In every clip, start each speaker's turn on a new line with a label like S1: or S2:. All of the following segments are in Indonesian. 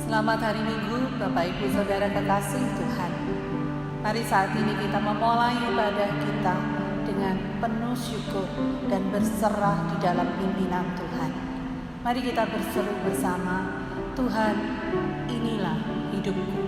S1: Selamat hari Minggu, Bapak Ibu Saudara kekasih Tuhan. Mari saat ini kita memulai ibadah kita dengan penuh syukur dan berserah di dalam pimpinan Tuhan. Mari kita berseru bersama, Tuhan, inilah hidupku.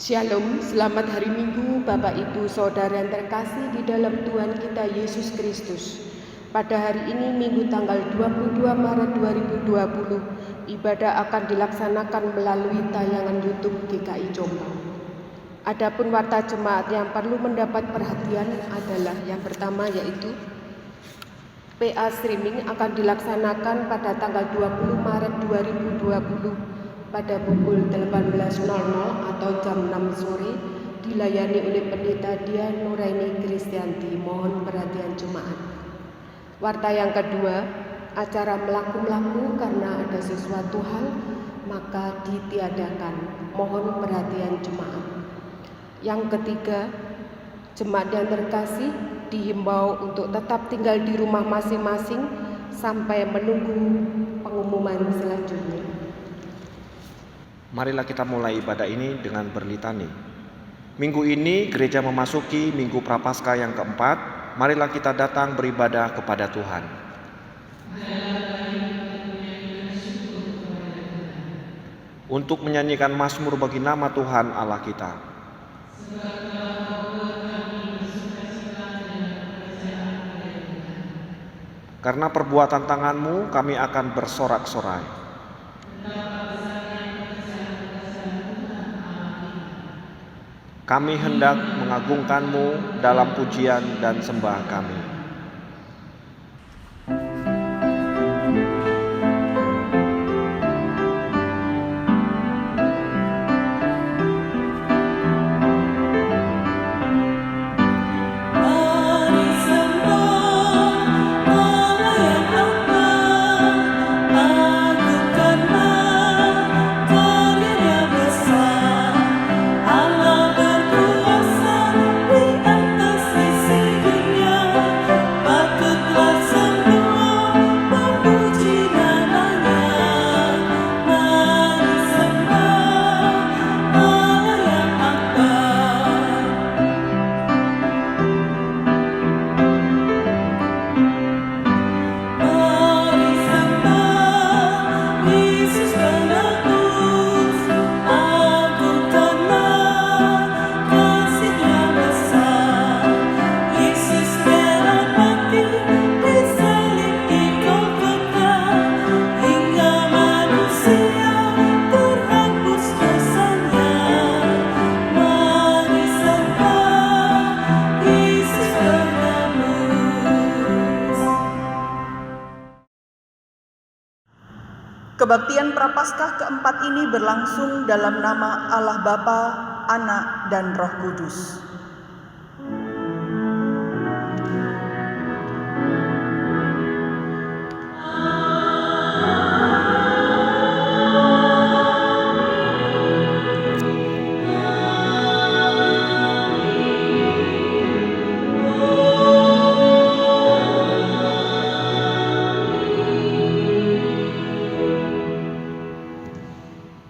S2: Shalom, selamat hari Minggu Bapak Ibu Saudara yang terkasih di dalam Tuhan kita Yesus Kristus. Pada hari ini Minggu tanggal 22 Maret 2020, ibadah akan dilaksanakan melalui tayangan YouTube GKI Jombang. Adapun warta jemaat yang perlu mendapat perhatian adalah yang pertama yaitu PA streaming akan dilaksanakan pada tanggal 20 Maret 2020 pada pukul 18.00 atau jam 6 sore dilayani oleh Pendeta Dian Nuraini Kristianti. Mohon perhatian jemaat. Warta yang kedua, acara melaku-melaku karena ada sesuatu hal maka ditiadakan. Mohon perhatian jemaat. Yang ketiga, jemaat yang terkasih dihimbau untuk tetap tinggal di rumah masing-masing sampai menunggu pengumuman selanjutnya.
S3: Marilah kita mulai ibadah ini dengan berlitani. Minggu ini gereja memasuki Minggu Prapaskah yang keempat. Marilah kita datang beribadah kepada Tuhan. Untuk menyanyikan mazmur bagi nama Tuhan Allah kita. Karena perbuatan tanganmu kami akan bersorak-sorai. Kami hendak mengagungkan-Mu dalam pujian dan sembah kami.
S1: Kebaktian Prapaskah keempat ini berlangsung dalam nama Allah Bapa, Anak, dan Roh Kudus.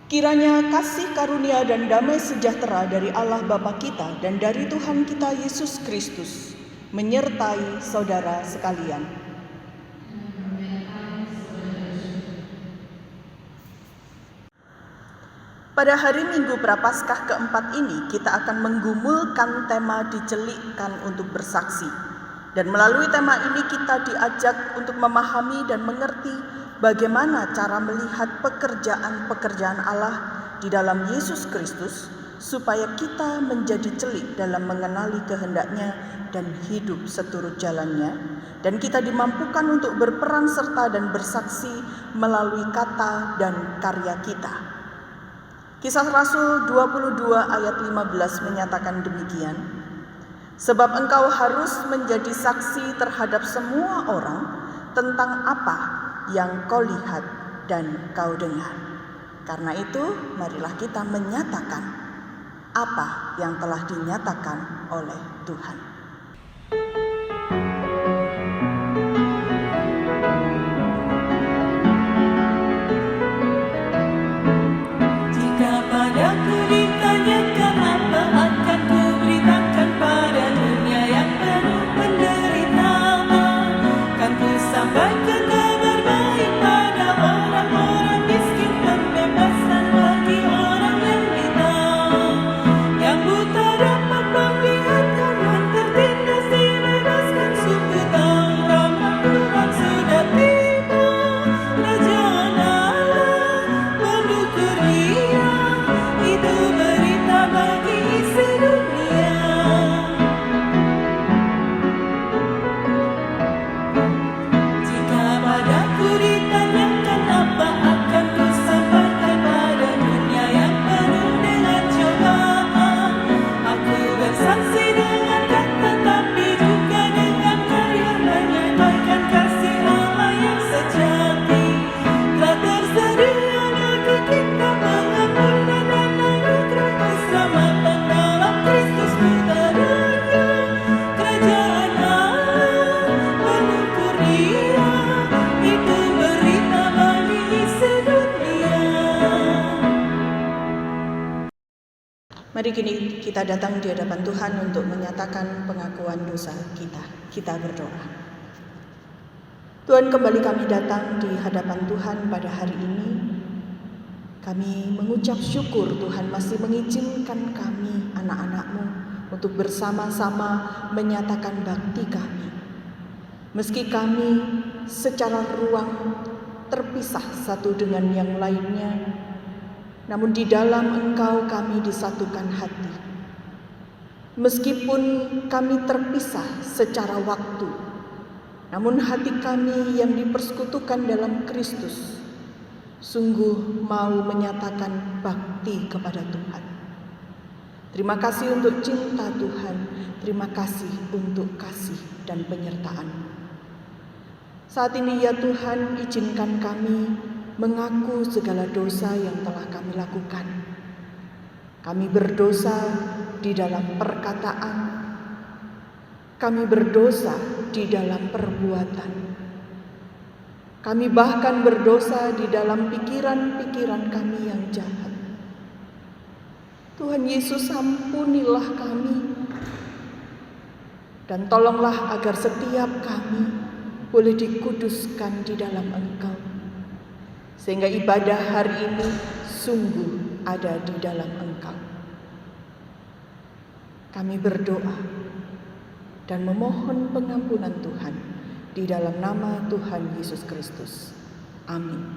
S1: Kiranya kasih karunia dan damai sejahtera dari Allah Bapa kita dan dari Tuhan kita Yesus Kristus menyertai saudara sekalian. Pada hari Minggu Prapaskah keempat ini kita akan menggumulkan tema dicelikkan untuk bersaksi. Dan melalui tema ini kita diajak untuk memahami dan mengerti bagaimana cara melihat pekerjaan-pekerjaan Allah di dalam Yesus Kristus, supaya kita menjadi celik dalam mengenali kehendak-Nya dan hidup seturut jalan-Nya, dan kita dimampukan untuk berperan serta dan bersaksi melalui kata dan karya kita. Kisah Rasul 22 ayat 15 menyatakan demikian, sebab engkau harus menjadi saksi terhadap semua orang tentang apa yang kau lihat dan kau dengar. Karena itu, marilah kita menyatakan apa yang telah dinyatakan oleh Tuhan.
S4: Jika padaku ditanyakan apa akan kuberitakan pada dunia yang penuh penderitaan, kan ku sampaikan kabar baik pada orang-orang miskin, pembebasan bagi orang yang hitam.
S5: Mari kini kita datang di hadapan Tuhan untuk menyatakan pengakuan dosa kita. Kita berdoa. Tuhan, kembali kami datang di hadapan Tuhan pada hari ini. Kami mengucap syukur Tuhan masih mengizinkan kami, anak-anak-Mu, untuk bersama-sama menyatakan bakti kami. Meski kami secara ruang terpisah satu dengan yang lainnya, namun di dalam Engkau kami disatukan hati. Meskipun kami terpisah secara waktu, namun hati kami yang dipersekutukan dalam Kristus sungguh mau menyatakan bakti kepada Tuhan. Terima kasih untuk cinta Tuhan, terima kasih untuk kasih dan penyertaan. Saat ini ya Tuhan, izinkan kami mengaku segala dosa yang telah kami lakukan. Kami berdosa di dalam perkataan, kami berdosa di dalam perbuatan, kami bahkan berdosa di dalam pikiran-pikiran kami yang jahat. Tuhan Yesus, ampunilah kami dan tolonglah agar setiap kami boleh dikuduskan di dalam Engkau, sehingga ibadah hari ini sungguh ada di dalam Engkau. Kami berdoa dan memohon pengampunan Tuhan di dalam nama Tuhan Yesus Kristus. Amin.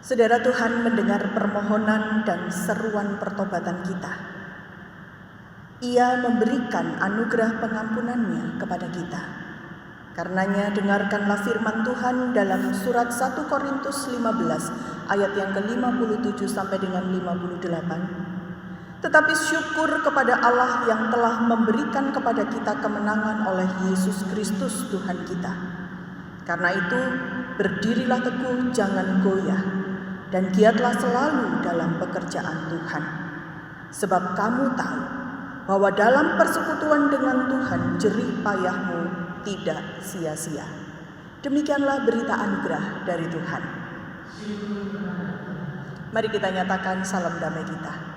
S5: Saudara, Tuhan mendengar permohonan dan seruan pertobatan kita. Ia memberikan anugerah pengampunannya kepada kita. Karenanya dengarkanlah firman Tuhan dalam surat 1 Korintus 15 ayat yang ke-57 sampai dengan 58. Tetapi syukur kepada Allah yang telah memberikan kepada kita kemenangan oleh Yesus Kristus Tuhan kita. Karena itu berdirilah teguh, jangan goyah, dan giatlah selalu dalam pekerjaan Tuhan. Sebab kamu tahu bahwa dalam persekutuan dengan Tuhan jerih payahmu tidak sia-sia. Demikianlah berita anugerah dari Tuhan. Mari kita nyatakan salam damai kita.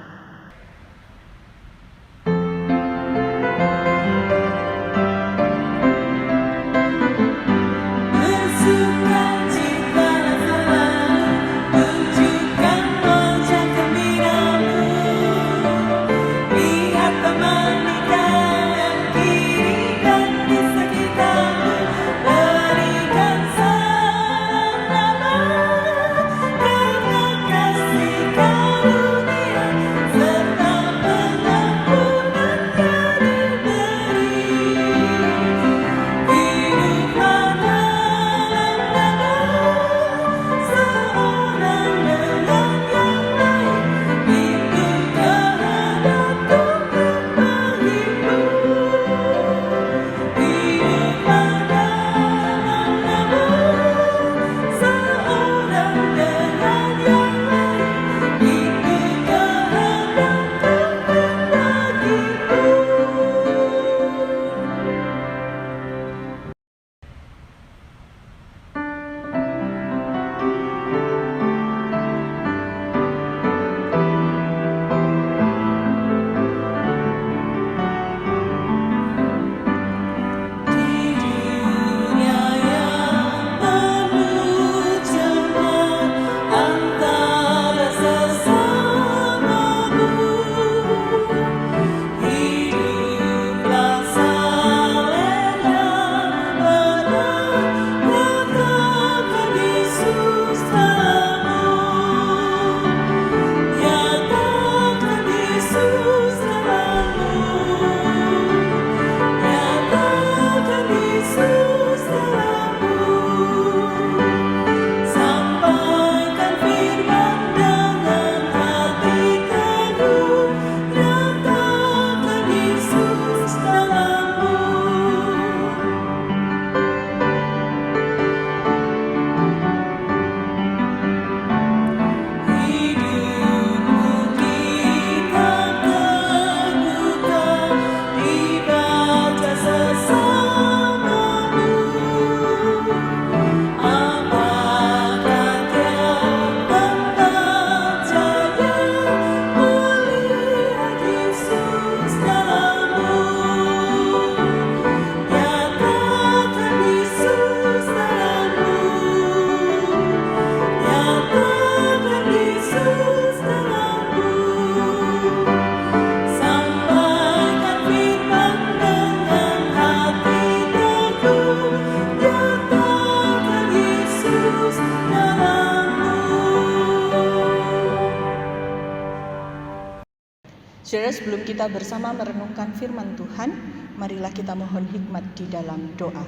S5: Saudara, sebelum kita bersama merenungkan firman Tuhan, marilah kita mohon hikmat di dalam doa.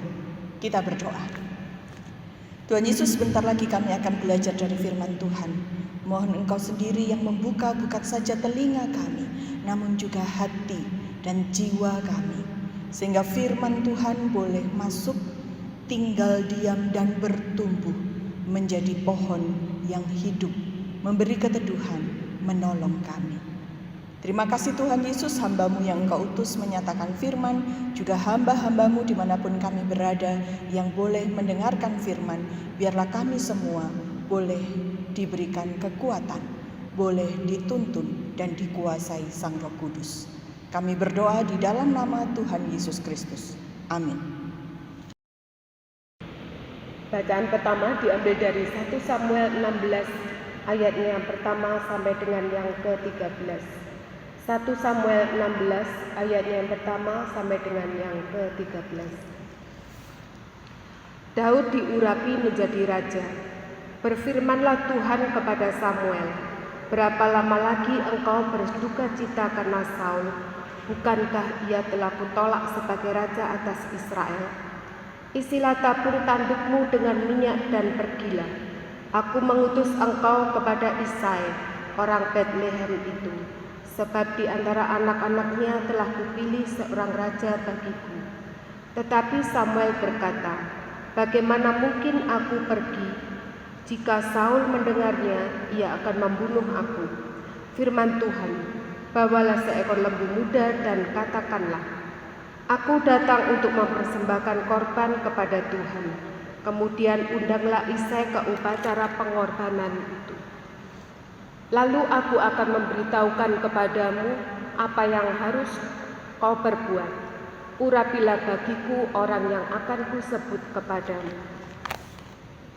S5: Kita berdoa. Tuhan Yesus, sebentar lagi kami akan belajar dari firman Tuhan. Mohon Engkau sendiri yang membuka bukan saja telinga kami, namun juga hati dan jiwa kami, sehingga firman Tuhan boleh masuk, tinggal diam dan bertumbuh menjadi pohon yang hidup, memberi keteduhan, menolong kami. Terima kasih Tuhan Yesus, hamba-Mu yang Engkau utus menyatakan firman, juga hamba-hamba-Mu dimanapun kami berada yang boleh mendengarkan firman. Biarlah kami semua boleh diberikan kekuatan, boleh dituntun dan dikuasai Sang Roh Kudus. Kami berdoa di dalam nama Tuhan Yesus Kristus. Amin.
S2: Bacaan pertama diambil dari 1 Samuel 16 ayatnya yang pertama sampai dengan yang ke-13. 1 Samuel 16 ayatnya yang pertama sampai dengan yang ke-13. Daud diurapi menjadi raja. Berfirmanlah Tuhan kepada Samuel, berapa lama lagi engkau berduka cita karena Saul? Bukankah ia telah kutolak sebagai raja atas Israel? Isilah tabung tandukmu dengan minyak dan pergilah. Aku mengutus engkau kepada Isai, orang Betlehem itu. Sebab di antara anak-anaknya telah kupilih seorang raja bagiku. Tetapi Samuel berkata, bagaimana mungkin aku pergi? Jika Saul mendengarnya, ia akan membunuh aku. Firman Tuhan, Bawalah seekor lembu muda dan katakanlah, aku datang untuk mempersembahkan korban kepada Tuhan. Kemudian undanglah Isai ke upacara pengorbanan itu. Lalu aku akan memberitahukan kepadamu apa yang harus kau perbuat. Urapilah bagiku orang yang akan kusebut kepadamu.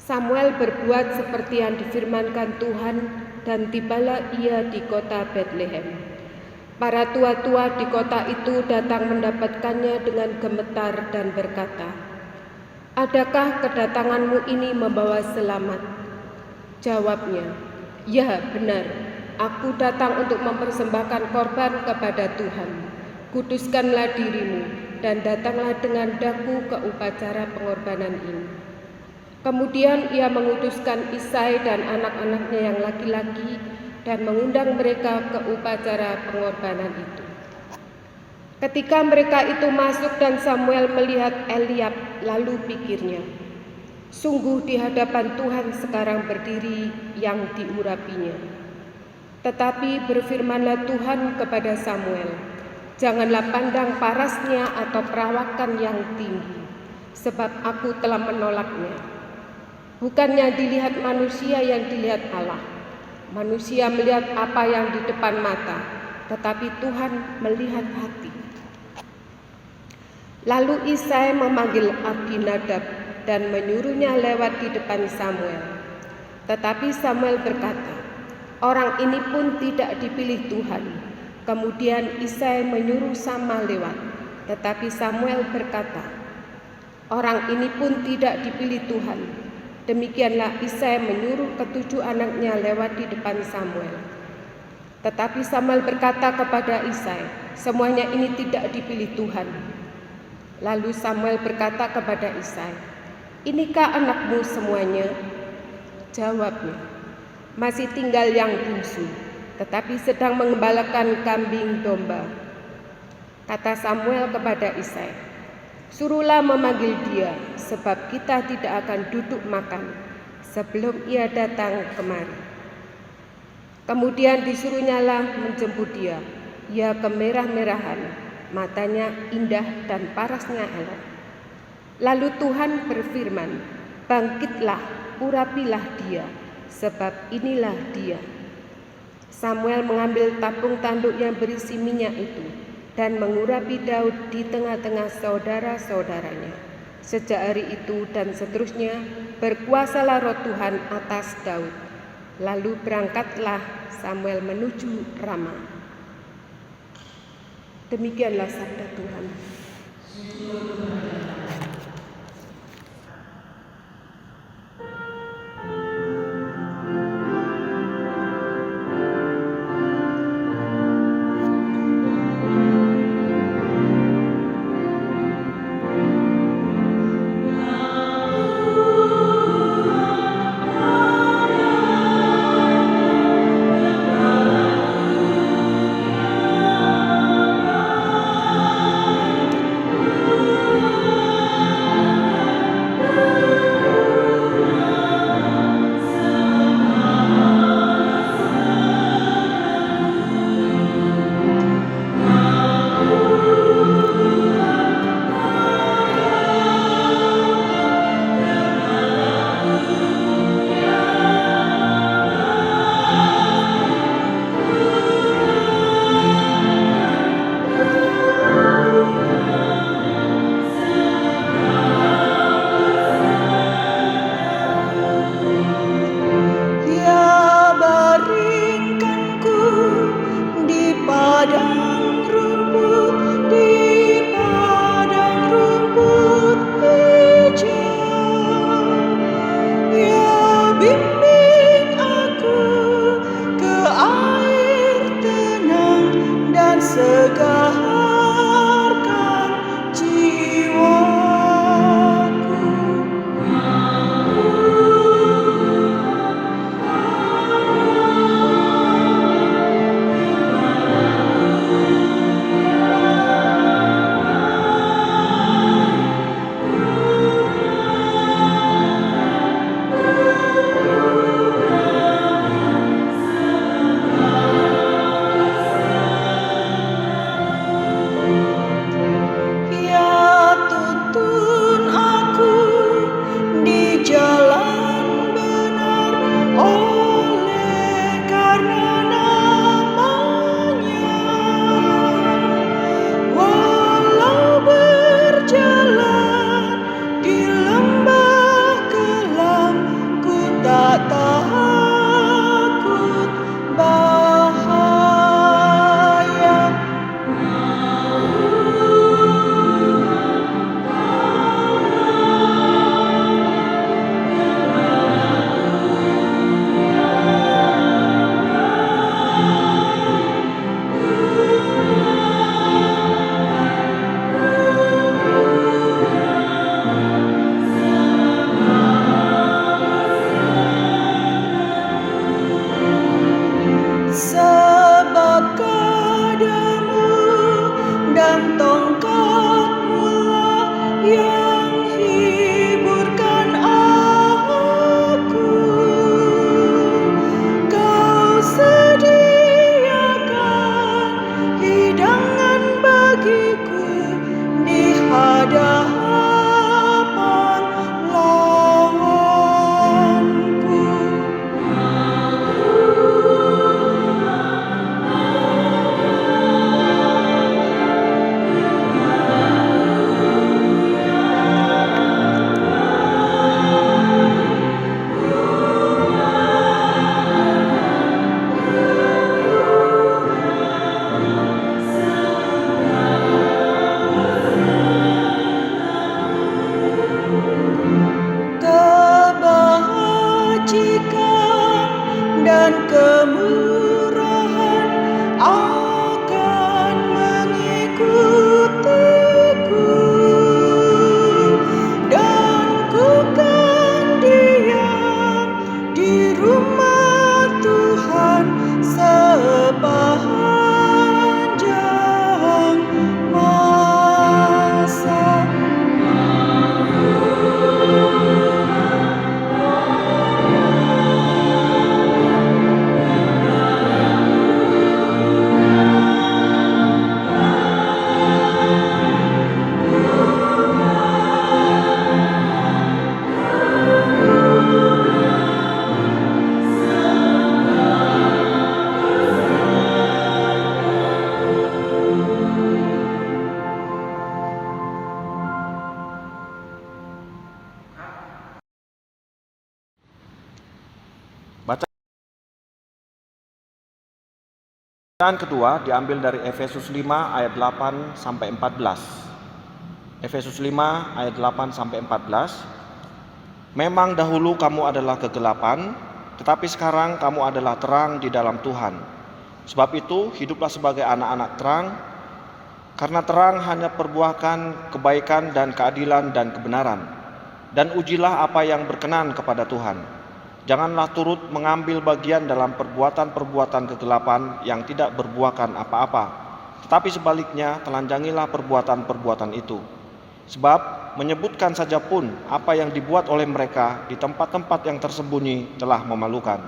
S2: Samuel berbuat seperti yang difirmankan Tuhan, dan tibalah ia di kota Betlehem. Para tua-tua di kota itu datang mendapatkannya dengan gemetar dan berkata, adakah kedatanganmu ini membawa selamat? Jawabnya, ya benar, aku datang untuk mempersembahkan korban kepada Tuhan. Kuduskanlah dirimu dan datanglah dengan daku ke upacara pengorbanan ini. Kemudian ia mengutuskan Isai dan anak-anaknya yang laki-laki dan mengundang mereka ke upacara pengorbanan itu. Ketika mereka itu masuk dan Samuel melihat Eliab, lalu pikirnya, sungguh di hadapan Tuhan sekarang berdiri yang diurapinya. Tetapi berfirmanlah Tuhan kepada Samuel, janganlah pandang parasnya atau perawakan yang tinggi, sebab aku telah menolaknya. Bukannya dilihat manusia yang dilihat Allah. Manusia melihat apa yang di depan mata, tetapi Tuhan melihat hati. Lalu Isai memanggil Abinadab dan menyuruhnya lewat di depan Samuel. Tetapi Samuel berkata, orang ini pun tidak dipilih Tuhan. Kemudian Isai menyuruh Sama lewat, tetapi Samuel berkata, orang ini pun tidak dipilih Tuhan. Demikianlah Isai menyuruh ketujuh anaknya lewat di depan Samuel. Tetapi Samuel berkata kepada Isai, semuanya ini tidak dipilih Tuhan. Lalu Samuel berkata kepada Isai, inikah anakmu semuanya? Jawabnya, masih tinggal yang bungsu, tetapi sedang mengembalakan kambing domba. Kata Samuel kepada Isai, suruhlah memanggil dia, sebab kita tidak akan duduk makan sebelum ia datang kemari. Kemudian disuruhnyalah menjemput dia. Ia kemerah-merahan, matanya indah dan parasnya elok. Lalu Tuhan berfirman, bangkitlah, urapilah dia, sebab inilah dia. Samuel mengambil tabung tanduk yang berisi minyak itu dan mengurapi Daud di tengah-tengah saudara-saudaranya. Sejak hari itu dan seterusnya berkuasalah roh Tuhan atas Daud. Lalu berangkatlah Samuel menuju Rama. Demikianlah sabda Tuhan.
S4: kebajikan dan kemurahan akan mengikutiku, dan ku kan diam di rumah Tuhan sepanjang masa.
S3: Bacaan kedua diambil dari Efesus 5 ayat 8 sampai 14. Efesus 5 ayat 8 sampai 14. Memang dahulu kamu adalah kegelapan, tetapi sekarang kamu adalah terang di dalam Tuhan. Sebab itu hiduplah sebagai anak-anak terang, karena terang hanya perbuahkan kebaikan dan keadilan dan kebenaran. Dan ujilah apa yang berkenan kepada Tuhan. Janganlah turut mengambil bagian dalam perbuatan-perbuatan kegelapan yang tidak berbuahkan apa-apa, tetapi sebaliknya telanjangilah perbuatan-perbuatan itu. Sebab menyebutkan saja pun apa yang dibuat oleh mereka di tempat-tempat yang tersembunyi telah memalukan.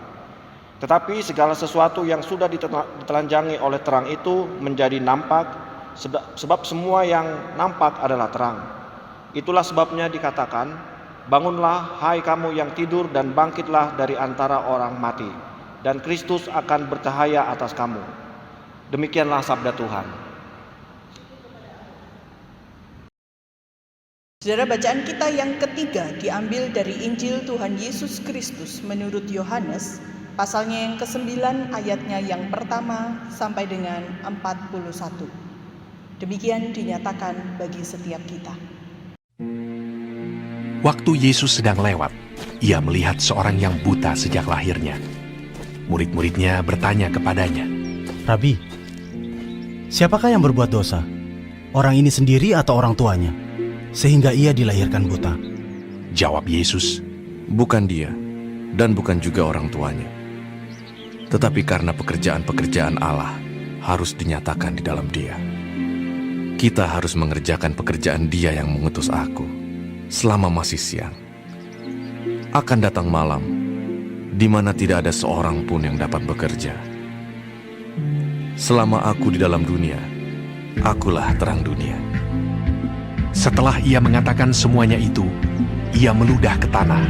S3: Tetapi segala sesuatu yang sudah ditelanjangi oleh terang itu menjadi nampak, sebab semua yang nampak adalah terang. Itulah sebabnya dikatakan, bangunlah hai kamu yang tidur dan bangkitlah dari antara orang mati, dan Kristus akan bercahaya atas kamu. Demikianlah sabda Tuhan.
S5: Saudara, bacaan kita yang ketiga diambil dari Injil Tuhan Yesus Kristus menurut Yohanes, pasalnya yang ke-9 ayatnya yang pertama sampai dengan 41. Demikian dinyatakan bagi setiap kita.
S6: Waktu Yesus sedang lewat, ia melihat seorang yang buta sejak lahirnya. Murid-muridnya bertanya kepadanya,
S7: Rabi, siapakah yang berbuat dosa? Orang ini sendiri atau orang tuanya? Sehingga ia dilahirkan buta.
S6: Jawab Yesus,
S8: bukan dia, dan bukan juga orang tuanya. Tetapi karena pekerjaan-pekerjaan Allah harus dinyatakan di dalam dia. Kita harus mengerjakan pekerjaan Dia yang mengutus aku. Selama masih siang, akan datang malam di mana tidak ada seorang pun yang dapat bekerja. Selama aku di dalam dunia, akulah terang dunia.
S6: Setelah ia mengatakan semuanya itu, ia meludah ke tanah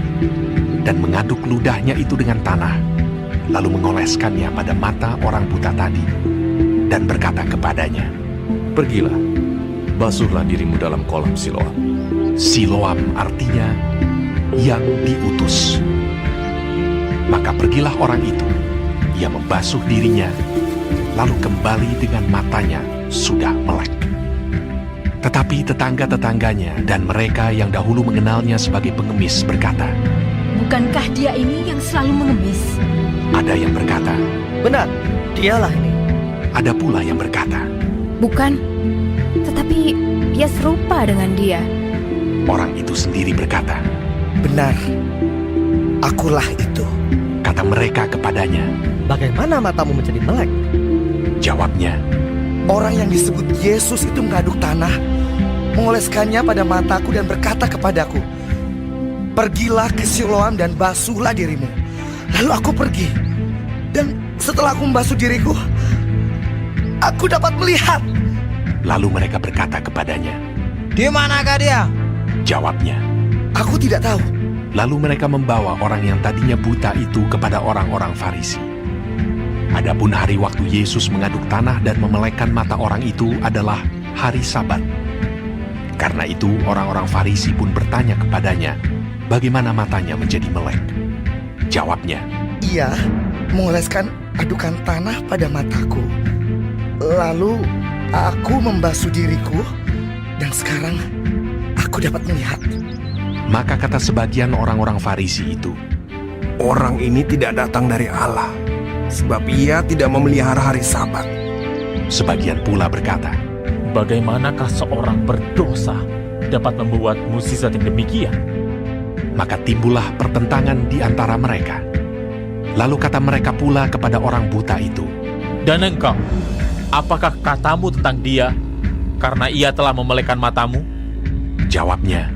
S6: dan mengaduk ludahnya itu dengan tanah, lalu mengoleskannya pada mata orang buta tadi dan berkata kepadanya,
S8: pergilah, basuhlah dirimu dalam kolam Siloam.
S6: Siloam artinya yang diutus. Maka pergilah orang itu, ia membasuh dirinya, lalu kembali dengan matanya sudah melek. Tetapi tetangga-tetangganya dan mereka yang dahulu mengenalnya sebagai pengemis berkata,
S9: bukankah dia ini yang selalu mengemis?
S6: Ada yang berkata,
S10: benar, dialah ini.
S6: Ada pula yang berkata,
S9: bukan, tetapi dia serupa dengan dia.
S6: Orang itu sendiri berkata,
S10: benar, akulah itu.
S6: Kata mereka kepadanya,
S10: bagaimana matamu menjadi melek?
S6: Jawabnya,
S10: orang yang disebut Yesus itu mengaduk tanah, mengoleskannya pada mataku dan berkata kepadaku, pergilah ke Siloam dan basuhlah dirimu. Lalu aku pergi, dan setelah aku membasuh diriku, aku dapat melihat.
S6: Lalu mereka berkata kepadanya,
S10: di manakah dia?
S6: Jawabnya,
S10: aku tidak tahu.
S6: Lalu mereka membawa orang yang tadinya buta itu kepada orang-orang Farisi. Adapun hari waktu Yesus mengaduk tanah dan memelekkan mata orang itu adalah hari Sabat. Karena itu orang-orang Farisi pun bertanya kepadanya, bagaimana matanya menjadi melek? Jawabnya,
S10: ia mengoleskan adukan tanah pada mataku. Lalu aku membasuh diriku, dan sekarang aku dapat melihat.
S6: Maka kata sebagian orang-orang Farisi itu,
S11: orang ini tidak datang dari Allah, sebab ia tidak memelihara hari Sabat.
S6: Sebagian pula berkata,
S12: bagaimanakah seorang berdosa dapat membuat mukjizat yang demikian?
S6: Maka timbullah pertentangan di antara mereka. Lalu kata mereka pula kepada orang buta itu,
S12: Dan engkau, apakah katamu tentang dia karena ia telah memelekkan matamu?
S6: Jawabnya,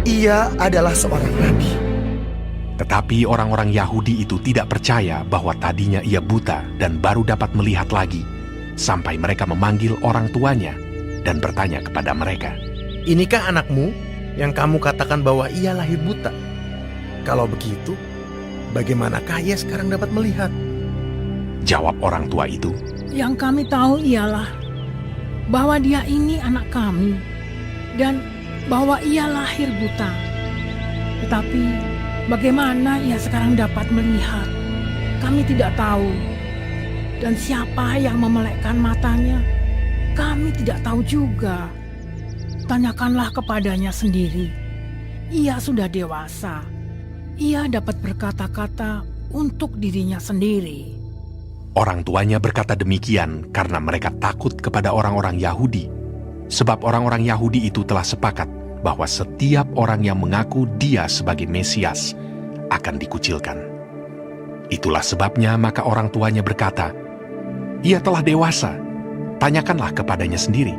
S10: Ia adalah seorang nabi.
S6: tetapi orang-orang Yahudi itu tidak percaya bahwa tadinya ia buta dan baru dapat melihat lagi, sampai mereka memanggil orang tuanya dan bertanya kepada mereka,
S11: Inikah anakmu yang kamu katakan bahwa ia lahir buta? Kalau begitu, bagaimanakah ia sekarang dapat melihat?
S6: Jawab orang tua itu,
S13: Yang kami tahu ialah bahwa dia ini anak kami dan bahwa ia lahir buta. Tetapi bagaimana ia sekarang dapat melihat? Kami tidak tahu. Dan siapa yang memelekkan matanya? Kami tidak tahu juga. Tanyakanlah kepadanya sendiri. Ia sudah dewasa. Ia dapat berkata-kata untuk dirinya sendiri.
S6: orang tuanya berkata demikian karena mereka takut kepada orang-orang Yahudi, sebab orang-orang Yahudi itu telah sepakat bahwa setiap orang yang mengaku dia sebagai Mesias akan dikucilkan. Itulah sebabnya maka orang tuanya berkata, ia telah dewasa, tanyakanlah kepadanya sendiri.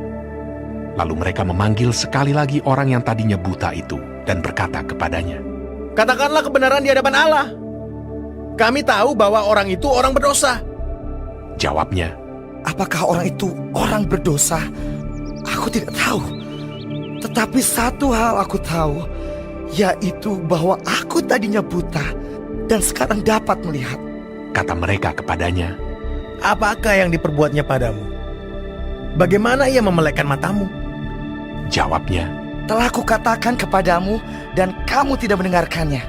S6: Lalu mereka memanggil sekali lagi orang yang tadinya buta itu dan berkata kepadanya,
S11: Katakanlah kebenaran di hadapan Allah. Kami tahu bahwa orang itu orang berdosa.
S6: Jawabnya,
S10: Apakah orang itu orang berdosa? Aku tidak tahu. Tetapi satu hal aku tahu, yaitu bahwa aku tadinya buta dan sekarang dapat melihat.
S6: kata mereka kepadanya,
S11: Apakah yang diperbuatnya padamu? Bagaimana ia memelekkan matamu?
S6: Jawabnya,
S10: Telah kukatakan kepadamu dan kamu tidak mendengarkannya.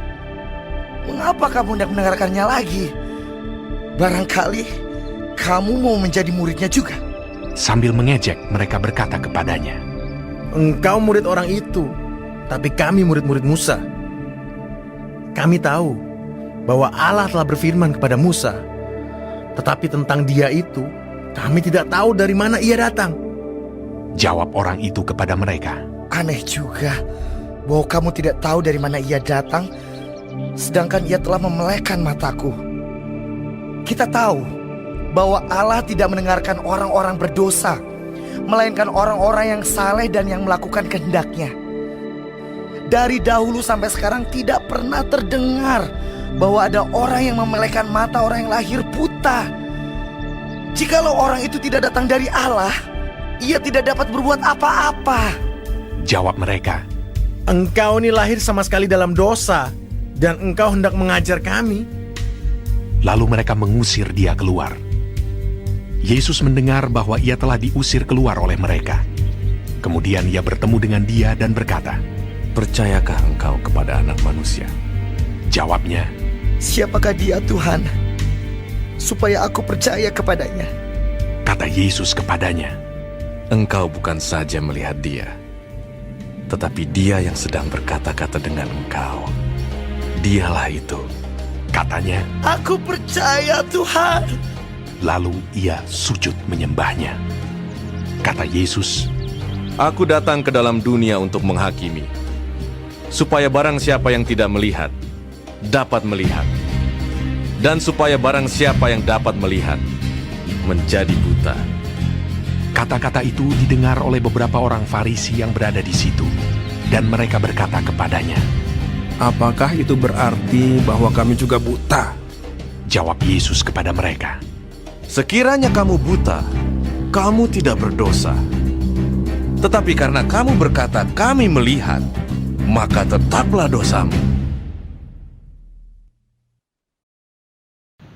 S10: Mengapa kamu tidak mendengarkannya lagi? Barangkali kamu mau menjadi muridnya juga.
S6: sambil mengejek mereka berkata kepadanya,
S11: Engkau murid orang itu, tapi kami murid-murid Musa. Kami tahu bahwa Allah telah berfirman kepada Musa, tetapi tentang dia itu, kami tidak tahu dari mana ia datang.
S6: Jawab orang itu kepada mereka,
S10: Aneh juga bahwa kamu tidak tahu dari mana ia datang, sedangkan ia telah memelekkan mataku. Kita tahu bahwa Allah tidak mendengarkan orang-orang berdosa, melainkan orang-orang yang saleh dan yang melakukan kehendaknya. Dari dahulu sampai sekarang tidak pernah terdengar bahwa ada orang yang memelekkan mata orang yang lahir buta. Jikalau orang itu tidak datang dari Allah, ia tidak dapat berbuat apa-apa.
S6: Jawab mereka,
S11: Engkau ini lahir sama sekali dalam dosa, dan engkau hendak mengajar kami.
S6: lalu mereka mengusir dia keluar. Yesus mendengar bahwa ia telah diusir keluar oleh mereka. Kemudian ia bertemu dengan dia dan berkata,
S8: Percayakah engkau kepada Anak Manusia?
S6: Jawabnya,
S10: Siapakah dia Tuhan, supaya aku percaya kepadanya?
S6: kata Yesus kepadanya,
S8: Engkau bukan saja melihat dia, tetapi dia yang sedang berkata-kata dengan engkau. Dialah itu.
S6: katanya,
S10: Aku percaya Tuhan.
S6: lalu ia sujud menyembahnya. Kata Yesus,
S8: Aku datang ke dalam dunia untuk menghakimi, supaya barang siapa yang tidak melihat, dapat melihat. Dan supaya barang siapa yang dapat melihat, menjadi buta.
S6: kata-kata itu didengar oleh beberapa orang Farisi yang berada di situ, dan mereka berkata kepadanya,
S11: Apakah itu berarti bahwa kami juga buta?
S6: Jawab Yesus kepada mereka,
S8: Sekiranya kamu buta, kamu tidak berdosa. Tetapi karena kamu berkata kami melihat, maka tetaplah dosamu.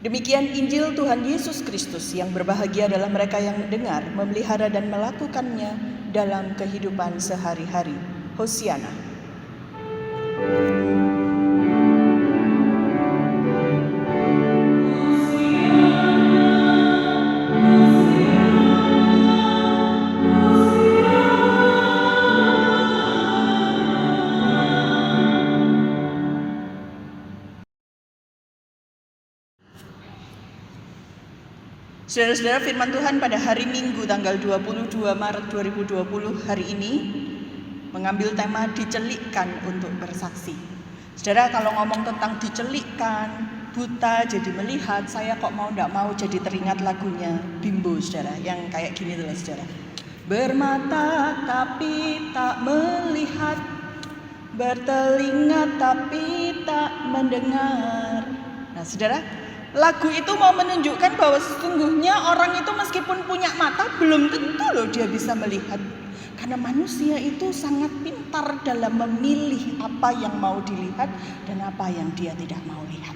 S5: Demikian Injil Tuhan Yesus Kristus, yang berbahagia adalah mereka yang mendengar, memelihara dan melakukannya dalam kehidupan sehari-hari. Hosiana. Saudara-saudara, firman Tuhan pada hari Minggu tanggal 22 Maret 2020 hari ini mengambil tema dicelikkan untuk bersaksi. Saudara, kalau ngomong tentang dicelikkan, buta jadi melihat, saya kok tidak mau jadi teringat lagunya Bimbo, saudara, yang kayak gini tuh, saudara. Bermata tapi tak melihat, bertelinga tapi tak mendengar. Nah, saudara, lagu itu mau menunjukkan bahwa sesungguhnya orang itu meskipun punya mata belum tentu loh dia bisa melihat. Karena manusia itu sangat pintar dalam memilih apa yang mau dilihat dan apa yang dia tidak mau lihat.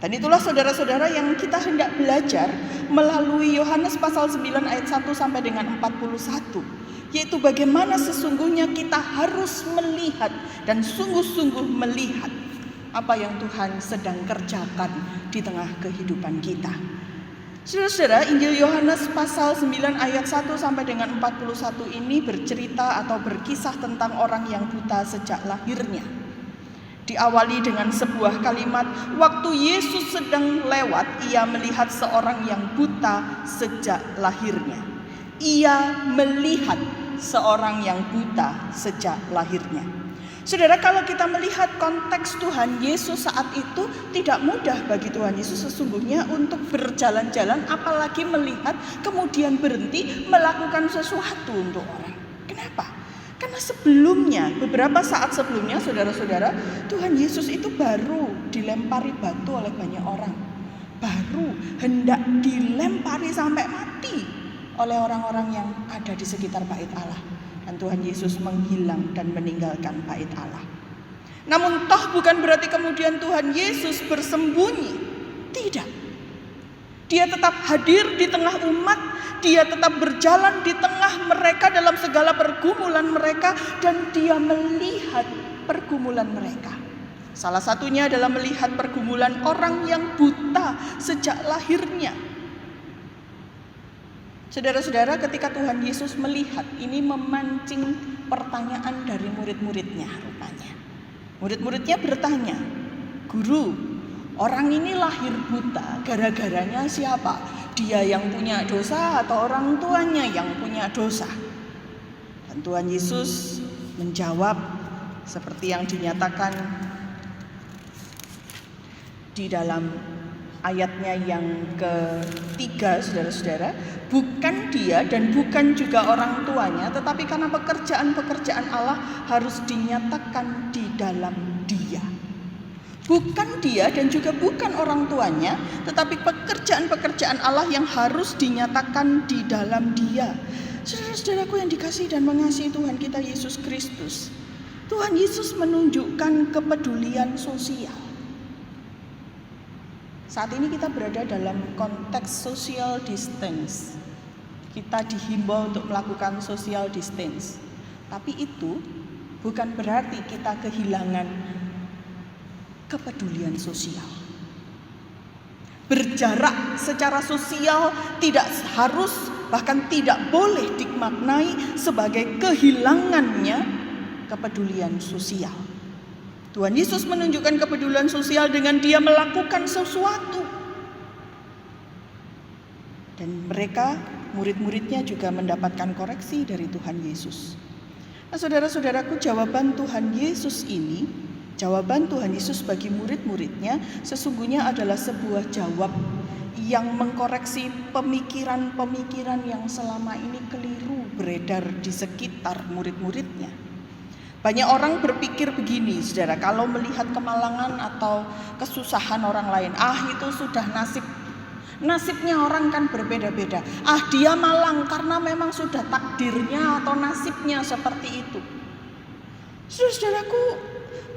S5: Dan itulah saudara-saudara yang kita hendak belajar melalui Yohanes pasal 9 ayat 1 sampai dengan 41. Yaitu bagaimana sesungguhnya kita harus melihat dan sungguh-sungguh melihat apa yang Tuhan sedang kerjakan di tengah kehidupan kita. Saudara-saudara, Injil Yohanes pasal 9 ayat 1 sampai dengan 41 ini bercerita atau berkisah tentang orang yang buta sejak lahirnya. Diawali dengan sebuah kalimat, waktu Yesus sedang lewat, ia melihat seorang yang buta sejak lahirnya. Ia melihat seorang yang buta sejak lahirnya. Saudara, kalau kita melihat konteks Tuhan Yesus saat itu, tidak mudah bagi Tuhan Yesus sesungguhnya untuk berjalan-jalan, apalagi melihat kemudian berhenti melakukan sesuatu untuk orang. Kenapa? Karena sebelumnya, beberapa saat sebelumnya, saudara-saudara, Tuhan Yesus itu baru dilempari batu oleh banyak orang. Baru hendak dilempari sampai mati oleh orang-orang yang ada di sekitar bait Allah. Dan Tuhan Yesus menghilang dan meninggalkan bait Allah. Namun toh bukan berarti kemudian Tuhan Yesus bersembunyi. Tidak. Dia tetap hadir di tengah umat. Dia tetap berjalan di tengah mereka dalam segala pergumulan mereka. Dan dia melihat pergumulan mereka. Salah satunya adalah melihat pergumulan orang yang buta sejak lahirnya. Saudara-saudara, ketika Tuhan Yesus melihat, ini memancing pertanyaan dari murid-muridnya rupanya. Murid-muridnya bertanya, Guru, orang ini lahir buta, gara-garanya siapa? Dia yang punya dosa atau orang tuanya yang punya dosa? Dan Tuhan Yesus menjawab seperti yang dinyatakan di dalam ayatnya yang ketiga, saudara-saudara, bukan dia dan bukan juga orang tuanya, tetapi karena pekerjaan-pekerjaan Allah harus dinyatakan di dalam dia. Bukan dia dan juga bukan orang tuanya, tetapi pekerjaan-pekerjaan Allah yang harus dinyatakan di dalam dia. Saudara-saudaraku yang dikasihi dan mengasihi Tuhan kita Yesus Kristus, Tuhan Yesus menunjukkan kepedulian sosial. Saat ini kita berada dalam konteks social distance. Kita dihimbau untuk melakukan social distance. Tapi itu bukan berarti kita kehilangan kepedulian sosial. Berjarak secara sosial tidak harus, bahkan tidak boleh dimaknai sebagai kehilangannya kepedulian sosial. Tuhan Yesus menunjukkan kepedulian sosial dengan dia melakukan sesuatu. Dan mereka, murid-muridnya juga mendapatkan koreksi dari Tuhan Yesus. Nah, saudara-saudaraku, jawaban Tuhan Yesus ini, jawaban Tuhan Yesus bagi murid-muridnya sesungguhnya adalah sebuah jawab yang mengkoreksi pemikiran-pemikiran yang selama ini keliru beredar di sekitar murid-muridnya. Banyak orang berpikir begini, saudara, kalau melihat kemalangan atau kesusahan orang lain, itu sudah nasibnya orang kan berbeda-beda. Dia malang karena memang sudah takdirnya atau nasibnya seperti itu. Saudaraku,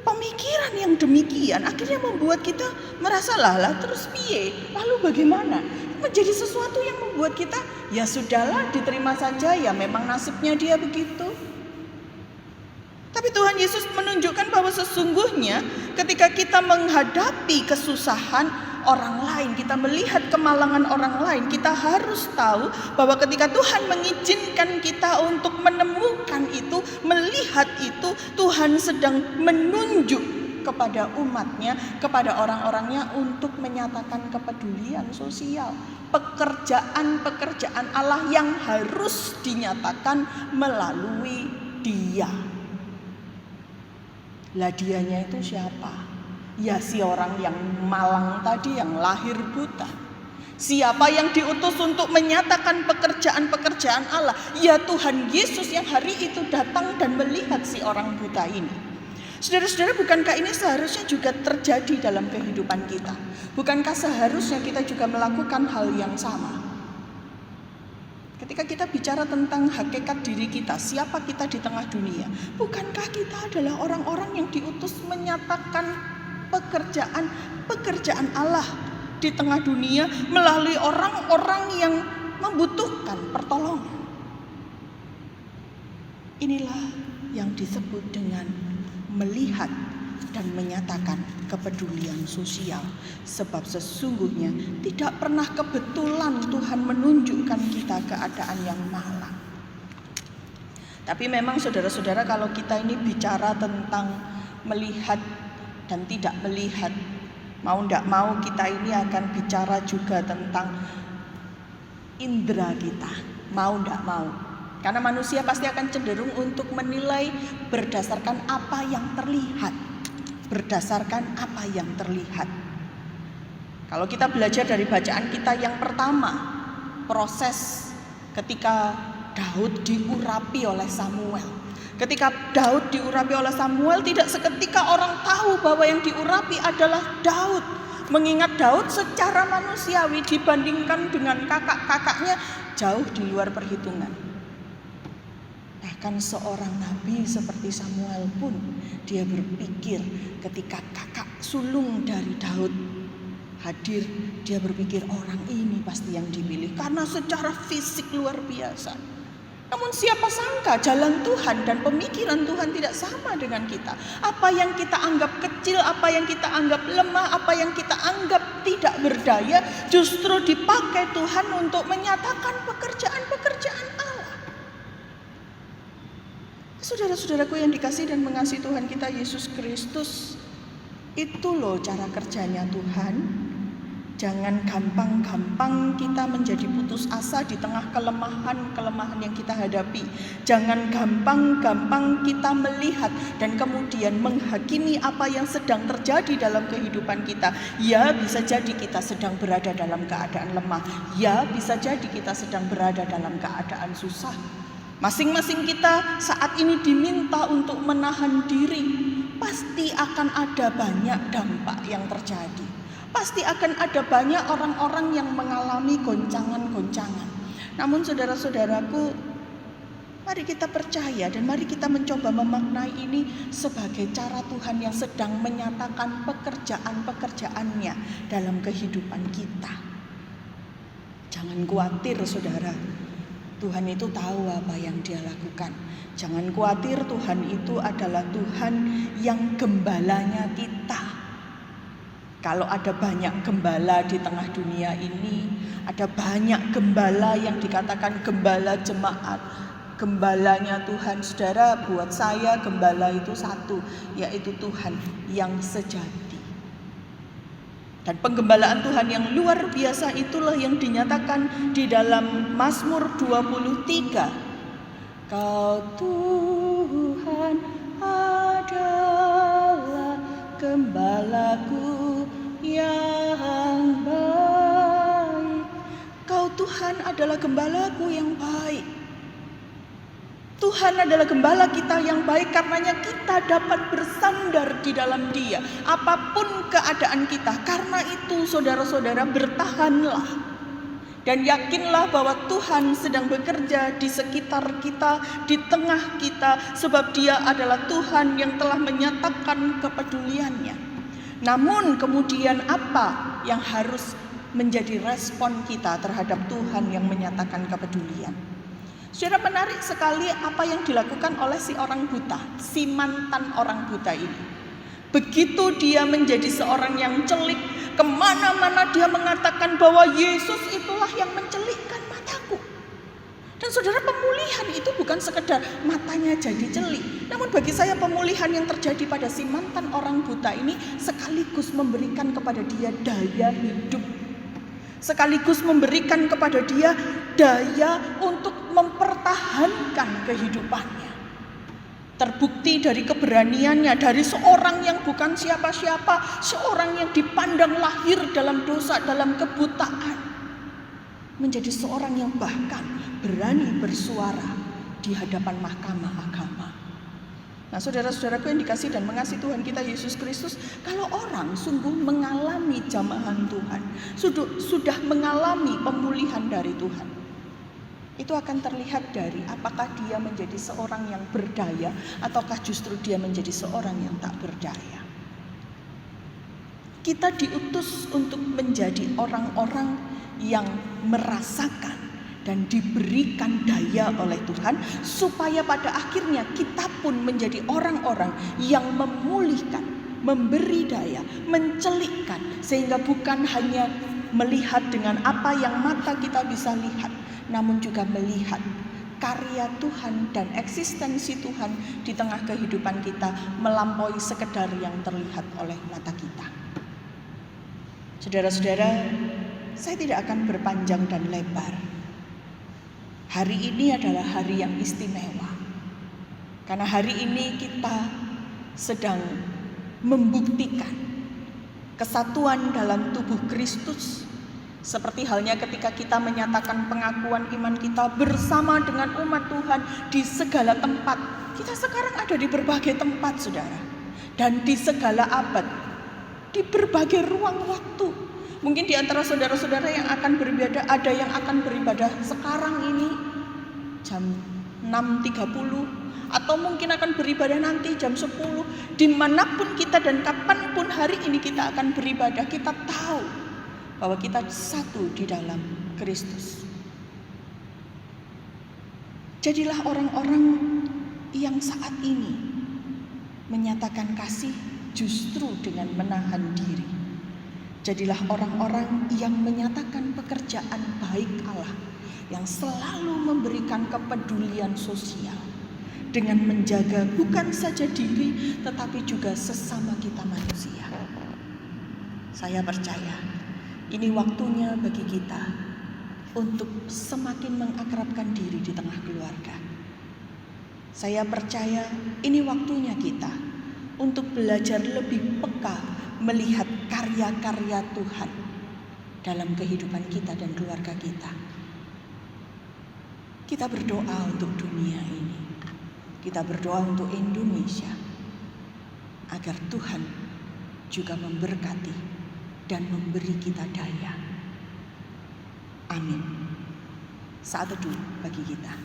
S5: pemikiran yang demikian akhirnya membuat kita merasa lah terus piye? Lalu bagaimana? Menjadi sesuatu yang membuat kita, ya sudahlah, diterima saja, ya memang nasibnya dia begitu. Tapi Tuhan Yesus menunjukkan bahwa sesungguhnya ketika kita menghadapi kesusahan orang lain, kita melihat kemalangan orang lain, kita harus tahu bahwa ketika Tuhan mengizinkan kita untuk menemukan itu, melihat itu, Tuhan sedang menunjuk kepada umatnya, kepada orang-orangnya untuk menyatakan kepedulian sosial. Pekerjaan-pekerjaan Allah yang harus dinyatakan melalui Dia. Lah dianya itu siapa? Ya si orang yang malang tadi, yang lahir buta. Siapa yang diutus untuk menyatakan pekerjaan-pekerjaan Allah? Ya Tuhan Yesus yang hari itu datang dan melihat si orang buta ini. Saudara-saudara, bukankah ini seharusnya juga terjadi dalam kehidupan kita? Bukankah seharusnya kita juga melakukan hal yang sama? Ketika kita bicara tentang hakikat diri kita, siapa kita di tengah dunia? Bukankah kita adalah orang-orang yang diutus menyatakan pekerjaan Allah di tengah dunia melalui orang-orang yang membutuhkan pertolongan? Inilah yang disebut dengan melihat dan menyatakan kepedulian sosial. Sebab sesungguhnya tidak pernah kebetulan Tuhan menunjukkan kita keadaan yang malang. Tapi memang saudara-saudara, kalau kita ini bicara tentang melihat dan tidak melihat, mau tidak mau kita ini akan bicara juga tentang indera kita, mau tidak mau. Karena manusia pasti akan cenderung untuk menilai berdasarkan apa yang terlihat. Berdasarkan apa yang terlihat. Kalau kita belajar dari bacaan kita yang pertama, proses ketika Daud diurapi oleh Samuel. Ketika Daud diurapi oleh Samuel, tidak seketika orang tahu bahwa yang diurapi adalah Daud. Mengingat Daud secara manusiawi dibandingkan dengan kakak-kakaknya jauh di luar perhitungan. Bahkan seorang nabi seperti Samuel pun dia berpikir ketika kakak sulung dari Daud hadir, dia berpikir orang ini pasti yang dipilih karena secara fisik luar biasa. Namun siapa sangka jalan Tuhan dan pemikiran Tuhan tidak sama dengan kita. Apa yang kita anggap kecil, apa yang kita anggap lemah, apa yang kita anggap tidak berdaya, justru dipakai Tuhan untuk menyatakan pekerjaan-pekerjaan Allah. Saudara-saudaraku yang dikasihi dan mengasihi Tuhan kita Yesus Kristus, itu loh cara kerjanya Tuhan. Jangan gampang-gampang kita menjadi putus asa di tengah kelemahan-kelemahan yang kita hadapi. Jangan gampang-gampang kita melihat dan kemudian menghakimi apa yang sedang terjadi dalam kehidupan kita. Ya, bisa jadi kita sedang berada dalam keadaan lemah. Ya, bisa jadi kita sedang berada dalam keadaan susah. Masing-masing kita saat ini diminta untuk menahan diri. Pasti akan ada banyak dampak yang terjadi. Pasti akan ada banyak orang-orang yang mengalami goncangan-goncangan. Namun saudara-saudaraku, mari kita percaya dan mari kita mencoba memaknai ini sebagai cara Tuhan yang sedang menyatakan pekerjaan-pekerjaannya dalam kehidupan kita. Jangan khawatir saudara, Tuhan itu tahu apa yang Dia lakukan. Jangan khawatir, Tuhan itu adalah Tuhan yang gembalanya kita. Kalau ada banyak gembala di tengah dunia ini, ada banyak gembala yang dikatakan gembala jemaat, gembalanya Tuhan. Saudara, buat saya gembala itu satu, yaitu Tuhan yang sejati. Dan penggembalaan Tuhan yang luar biasa itulah yang dinyatakan di dalam Mazmur 23. Kau Tuhan adalah gembalaku yang baik. Kau Tuhan adalah gembalaku yang baik. Tuhan adalah gembala kita yang baik, karenanya kita dapat bersandar di dalam Dia apapun keadaan kita. Karena itu saudara-saudara, bertahanlah dan yakinlah bahwa Tuhan sedang bekerja di sekitar kita, di tengah kita, sebab Dia adalah Tuhan yang telah menyatakan kepeduliannya. Namun kemudian apa yang harus menjadi respon kita terhadap Tuhan yang menyatakan kepedulian? Saudara, menarik sekali apa yang dilakukan oleh si orang buta, si mantan orang buta ini. Begitu dia menjadi seorang yang celik, kemana-mana dia mengatakan bahwa Yesus itulah yang mencelikkan mataku. Dan Dan saudara, pemulihan itu bukan sekedar matanya jadi jeli. Namun bagi saya pemulihan yang terjadi pada si mantan orang buta ini sekaligus memberikan kepada dia daya hidup. Sekaligus memberikan kepada dia daya untuk mempertahankan kehidupannya. Terbukti dari keberaniannya, dari seorang yang bukan siapa-siapa, seorang yang dipandang lahir dalam dosa, dalam kebutaan, menjadi seorang yang bahkan berani bersuara di hadapan mahkamah agama. Nah, saudara-saudaraku yang dikasihi dan mengasihi Tuhan kita Yesus Kristus, kalau orang sungguh mengalami jamahan Tuhan, sudah mengalami pemulihan dari Tuhan, itu akan terlihat dari apakah dia menjadi seorang yang berdaya ataukah justru dia menjadi seorang yang tak berdaya. Kita diutus untuk menjadi orang-orang yang merasakan dan diberikan daya oleh Tuhan, supaya pada akhirnya kita pun menjadi orang-orang yang memulihkan, memberi daya, mencelikkan, sehingga bukan hanya melihat dengan apa yang mata kita bisa lihat, namun juga melihat karya Tuhan dan eksistensi Tuhan di tengah kehidupan kita melampaui sekedar yang terlihat oleh mata kita. Saudara-saudara, saya tidak akan berpanjang dan lebar. Hari ini adalah hari yang istimewa, karena hari ini kita sedang membuktikan kesatuan dalam tubuh Kristus. Seperti halnya ketika kita menyatakan pengakuan iman kita bersama dengan umat Tuhan di segala tempat. Kita sekarang ada di berbagai tempat, saudara, dan di segala abad, di berbagai ruang waktu. Mungkin di antara saudara-saudara yang akan beribadah, ada yang akan beribadah sekarang ini jam 6.30, atau mungkin akan beribadah nanti jam 10. Dimanapun kita dan kapanpun hari ini kita akan beribadah, kita tahu bahwa kita satu di dalam Kristus. Jadilah orang-orang yang saat ini menyatakan kasih justru dengan menahan diri. Jadilah orang-orang yang menyatakan pekerjaan baik Allah, yang selalu memberikan kepedulian sosial dengan menjaga bukan saja diri tetapi juga sesama kita manusia. Saya percaya ini waktunya bagi kita untuk semakin mengakrabkan diri di tengah keluarga. Saya percaya ini waktunya kita untuk belajar lebih peka melihat karya-karya Tuhan dalam kehidupan kita dan keluarga kita. Kita berdoa untuk dunia ini. Kita berdoa untuk Indonesia, agar Tuhan juga memberkati dan memberi kita daya. Amin. Saat teduh bagi kita.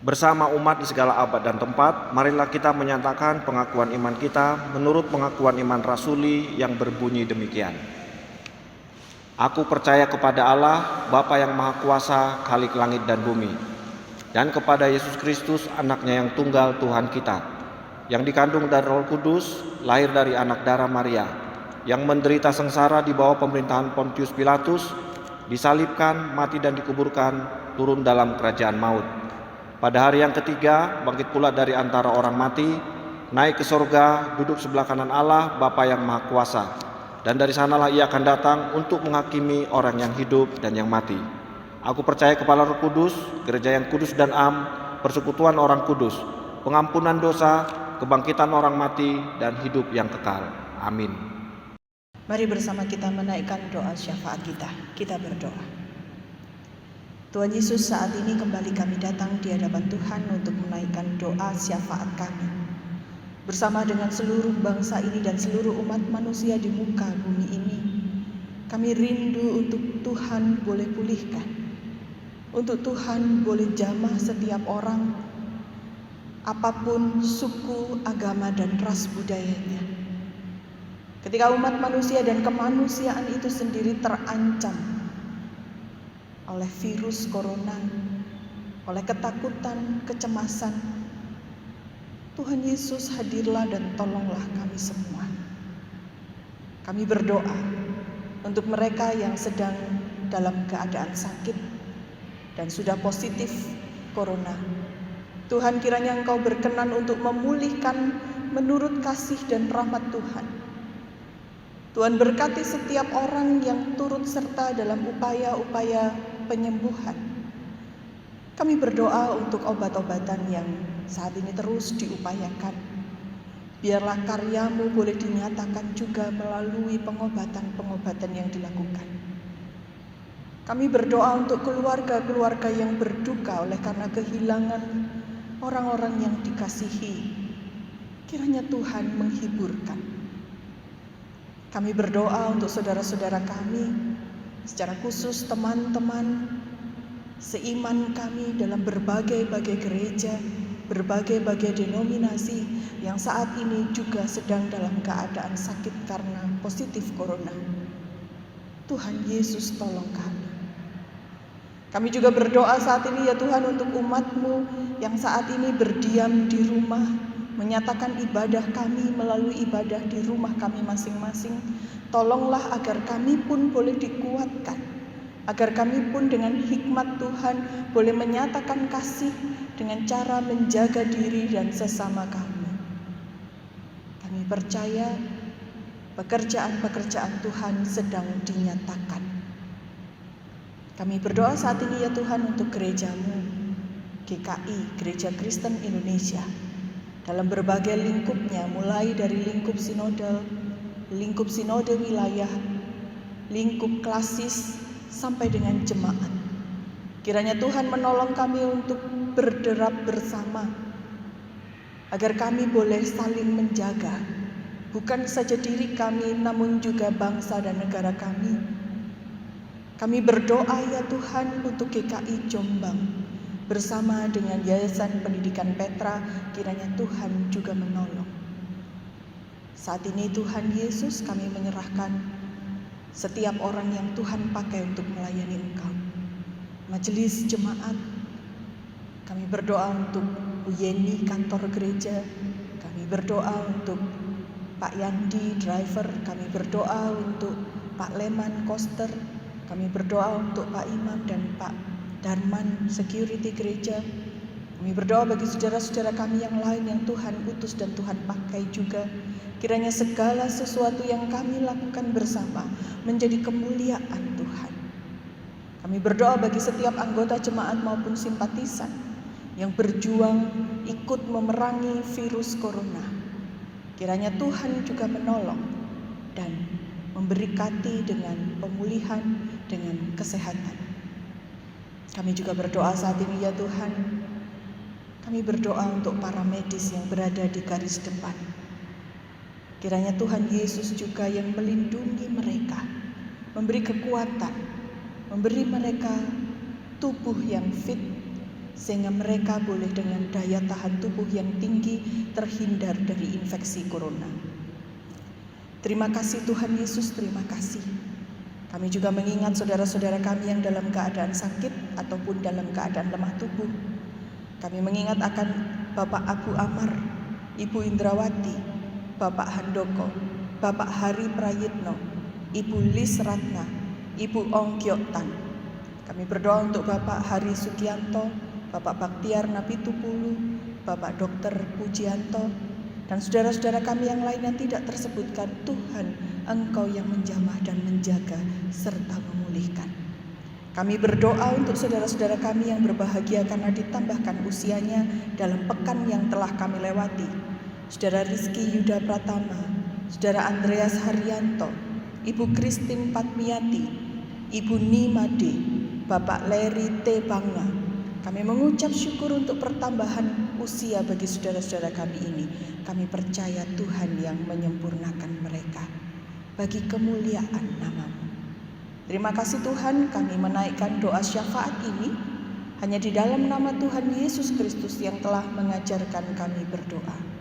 S3: Bersama umat di segala abad dan tempat, marilah kita menyatakan pengakuan iman kita menurut pengakuan iman rasuli yang berbunyi demikian. Aku percaya kepada Allah, Bapa yang Maha Kuasa, Khalik langit dan bumi, dan kepada Yesus Kristus, anaknya yang tunggal Tuhan kita, yang dikandung dari Roh Kudus, lahir dari anak darah Maria, yang menderita sengsara di bawah pemerintahan Pontius Pilatus, disalibkan, mati dan dikuburkan, turun dalam kerajaan maut. Pada hari yang ketiga, bangkit pula dari antara orang mati, naik ke sorga, duduk sebelah kanan Allah, Bapa yang Maha Kuasa. Dan dari sanalah ia akan datang untuk menghakimi orang yang hidup dan yang mati. Aku percaya kepada Roh Kudus, gereja yang kudus dan am, persekutuan orang kudus, pengampunan dosa, kebangkitan orang mati, dan hidup yang kekal. Amin.
S5: Mari bersama kita menaikkan doa syafaat kita. Kita berdoa. Tuhan Yesus, saat ini kembali kami datang di hadapan Tuhan untuk menaikkan doa syafaat kami. Bersama dengan seluruh bangsa ini dan seluruh umat manusia di muka bumi ini, kami rindu untuk Tuhan boleh pulihkan, untuk Tuhan boleh jamah setiap orang, apapun suku, agama, dan ras budayanya. Ketika umat manusia dan kemanusiaan itu sendiri terancam oleh virus corona, oleh ketakutan, kecemasan, Tuhan Yesus, hadirlah dan tolonglah kami semua. Kami berdoa untuk mereka yang sedang dalam keadaan sakit dan sudah positif corona. Tuhan, kiranya Engkau berkenan untuk memulihkan menurut kasih dan rahmat Tuhan. Tuhan, berkati setiap orang yang turut serta dalam upaya-upaya penyembuhan. Kami berdoa untuk obat-obatan yang saat ini terus diupayakan. Biarlah karya-Mu boleh dinyatakan juga melalui pengobatan-pengobatan yang dilakukan. Kami berdoa untuk keluarga-keluarga yang berduka oleh karena kehilangan orang-orang yang dikasihi. Kiranya Tuhan menghiburkan. Kami berdoa untuk saudara-saudara kami, secara khusus teman-teman seiman kami dalam berbagai-bagai gereja, berbagai-bagai denominasi yang saat ini juga sedang dalam keadaan sakit karena positif corona. Tuhan Yesus, tolong kami. Kami juga berdoa saat ini ya Tuhan untuk umat-Mu yang saat ini berdiam di rumah, menyatakan ibadah kami melalui ibadah di rumah kami masing-masing. Tolonglah agar kami pun boleh dikuatkan, agar kami pun dengan hikmat Tuhan boleh menyatakan kasih dengan cara menjaga diri dan sesama kami. Kami percaya pekerjaan-pekerjaan Tuhan sedang dinyatakan. Kami berdoa saat ini ya Tuhan untuk gereja-Mu, GKI, Gereja Kristen Indonesia, dalam berbagai lingkupnya, mulai dari lingkup sinode wilayah, lingkup klasis, sampai dengan jemaat. Kiranya Tuhan menolong kami untuk berderap bersama, agar kami boleh saling menjaga, bukan saja diri kami, namun juga bangsa dan negara kami. Kami berdoa ya Tuhan untuk GKI Jombang, bersama dengan Yayasan Pendidikan Petra, kiranya Tuhan juga menolong. Saat ini Tuhan Yesus, kami menyerahkan setiap orang yang Tuhan pakai untuk melayani Engkau. Majelis jemaat, kami berdoa untuk Bu Yeni kantor gereja, kami berdoa untuk Pak Yandi driver, kami berdoa untuk Pak Leman koster, kami berdoa untuk Pak Imam dan Pak Darman security gereja. Kami berdoa bagi saudara-saudara kami yang lain yang Tuhan utus dan Tuhan pakai juga. Kiranya segala sesuatu yang kami lakukan bersama menjadi kemuliaan Tuhan. Kami berdoa bagi setiap anggota jemaat maupun simpatisan yang berjuang ikut memerangi virus corona. Kiranya Tuhan juga menolong dan memberkati dengan pemulihan, dengan kesehatan. Kami juga berdoa saat ini ya Tuhan, kami berdoa untuk para medis yang berada di garis depan. Kiranya Tuhan Yesus juga yang melindungi mereka, memberi kekuatan, memberi mereka tubuh yang fit, sehingga mereka boleh dengan daya tahan tubuh yang tinggi terhindar dari infeksi corona. Terima kasih Tuhan Yesus, terima kasih. Kami juga mengingat saudara-saudara kami yang dalam keadaan sakit ataupun dalam keadaan lemah tubuh. Kami mengingat akan Bapak Abu Amar, Ibu Indrawati, Bapak Handoko, Bapak Hari Prayitno, Ibu Lis Ratna, Ibu Ong Kyok Tan. Kami berdoa untuk Bapak Hari Sugianto, Bapak Baktiar Napitupulu, Bapak Dr. Pujianto, dan saudara-saudara kami yang lain yang tidak tersebutkan. Tuhan, Engkau yang menjamah dan menjaga serta memulihkan. Kami berdoa untuk saudara-saudara kami yang berbahagia karena ditambahkan usianya dalam pekan yang telah kami lewati. Saudara Rizky Yuda Pratama, Saudara Andreas Haryanto, Ibu Christine Patmiati, Ibu Nimade, Bapak Leri T. Bangga. Kami mengucap syukur untuk pertambahan usia bagi saudara-saudara kami ini. Kami percaya Tuhan yang menyempurnakan mereka bagi kemuliaan nama-Mu. Terima kasih Tuhan, kami menaikkan doa syafaat ini hanya di dalam nama Tuhan Yesus Kristus yang telah mengajarkan kami berdoa.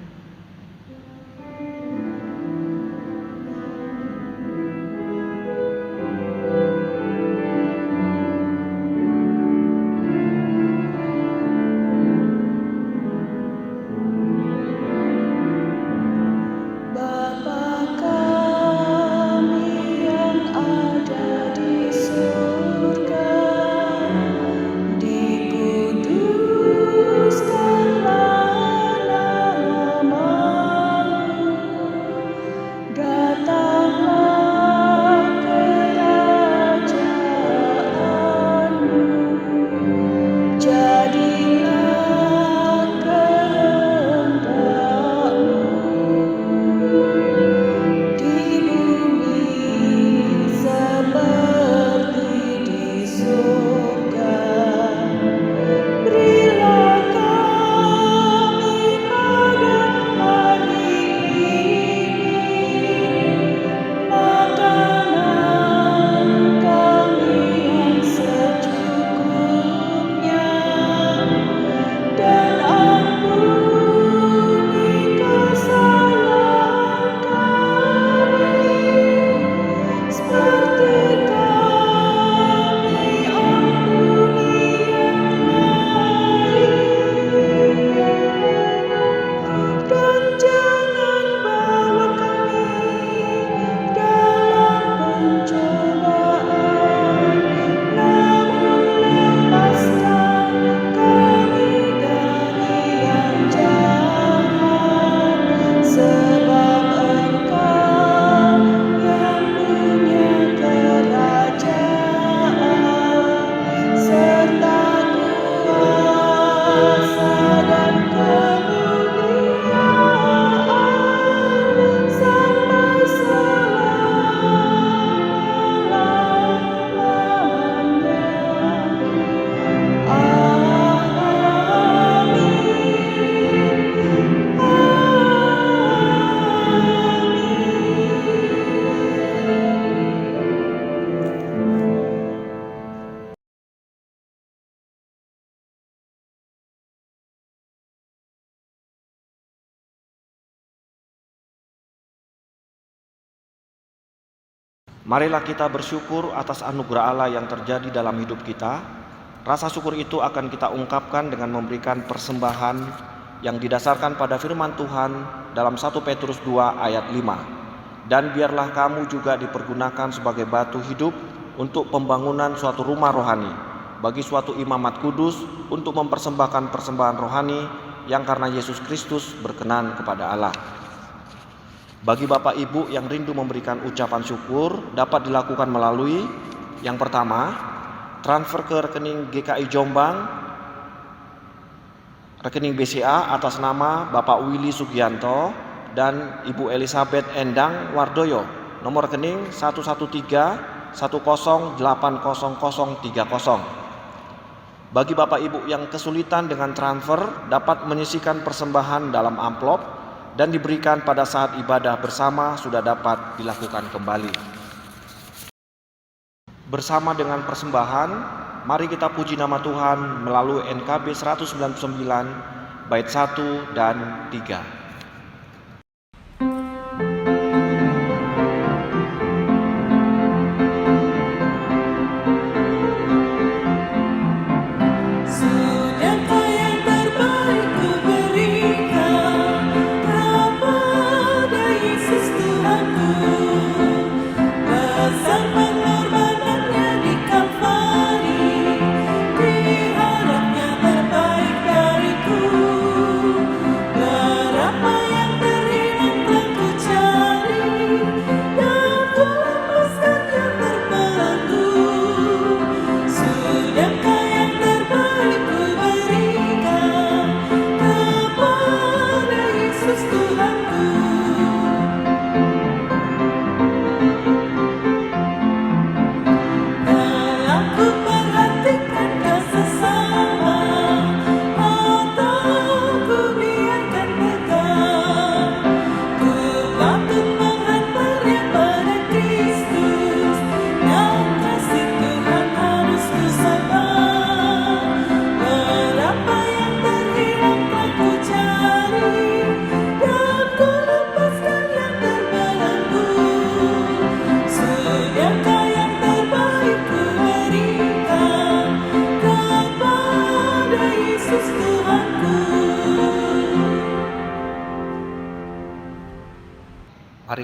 S3: Marilah kita bersyukur atas anugerah Allah yang terjadi dalam hidup kita. Rasa syukur itu akan kita ungkapkan dengan memberikan persembahan yang didasarkan pada firman Tuhan dalam 1 Petrus 2 ayat 5. Dan biarlah kamu juga dipergunakan sebagai batu hidup untuk pembangunan suatu rumah rohani, bagi suatu imamat kudus untuk mempersembahkan persembahan rohani yang karena Yesus Kristus berkenan kepada Allah. Bagi Bapak Ibu yang rindu memberikan ucapan syukur dapat dilakukan melalui yang pertama, transfer ke rekening GKI Jombang, rekening BCA atas nama Bapak Willy Sugianto dan Ibu Elizabeth Endang Wardoyo, nomor rekening 113108030. Bagi Bapak Ibu yang kesulitan dengan transfer dapat menyisihkan persembahan dalam amplop dan diberikan pada saat ibadah bersama sudah dapat dilakukan kembali. Bersama dengan persembahan, mari kita puji nama Tuhan melalui NKB 199 bait 1 dan 3.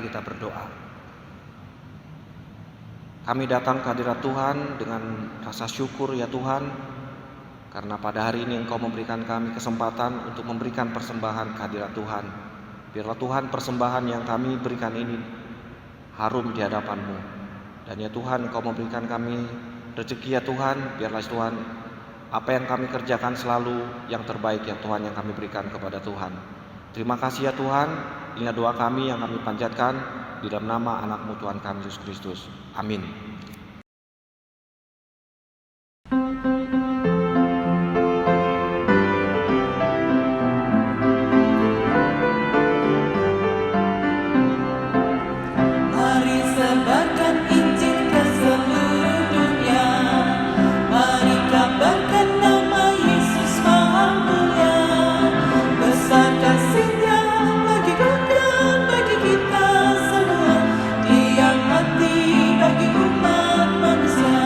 S3: kita berdoa. Kami datang ke hadirat Tuhan dengan rasa syukur ya Tuhan, karena pada hari ini Engkau memberikan kami kesempatan untuk memberikan persembahan ke hadirat Tuhan. Biarlah Tuhan persembahan yang kami berikan ini harum di hadapan-Mu. Dan ya Tuhan, Engkau memberikan kami rezeki ya Tuhan. Biarlah Tuhan, apa yang kami kerjakan selalu yang terbaik ya Tuhan, yang kami berikan kepada Tuhan. Terima kasih ya Tuhan. Inilah doa kami yang kami panjatkan di dalam nama anak-Mu Tuhan kami Yesus Kristus. Amin.
S4: Mari sebarkan Injil ke seluruh dunia. Mari kabarkan nama Yesus Maha Mulia. Besar kasih-Nya bagiku dan bagi kita semua. Dia mati bagi umat manusia.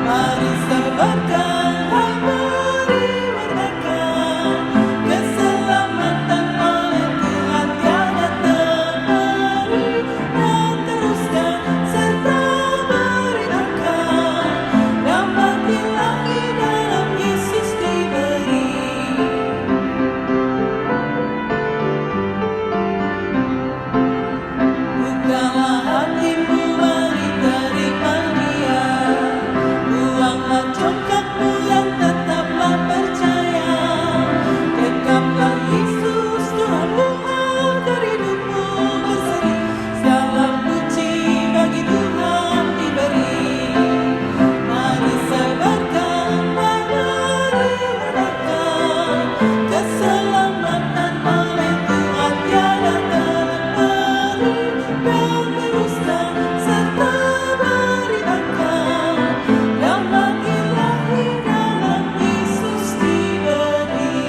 S4: Mari sebarkan, mari wartakan keselamatan oleh Tuhan tiada terhari. Dan teruskan serta beritakan dapat ilahi dalam Yesus diberi. Bukalah hatimu, mari terima Dia. Buanglah congkakmu dan tetaplah percaya. Dekaplah Yesus, Tuhanmu agar hidupmu berseri. Segala puji bagi Tuhan diberi. Mari sebarkan, mari wartakan keselamatan oleh Tuhan tiada terhari. Dan teruskan serta beritakan dapat ilahi dalam Yesus diberi.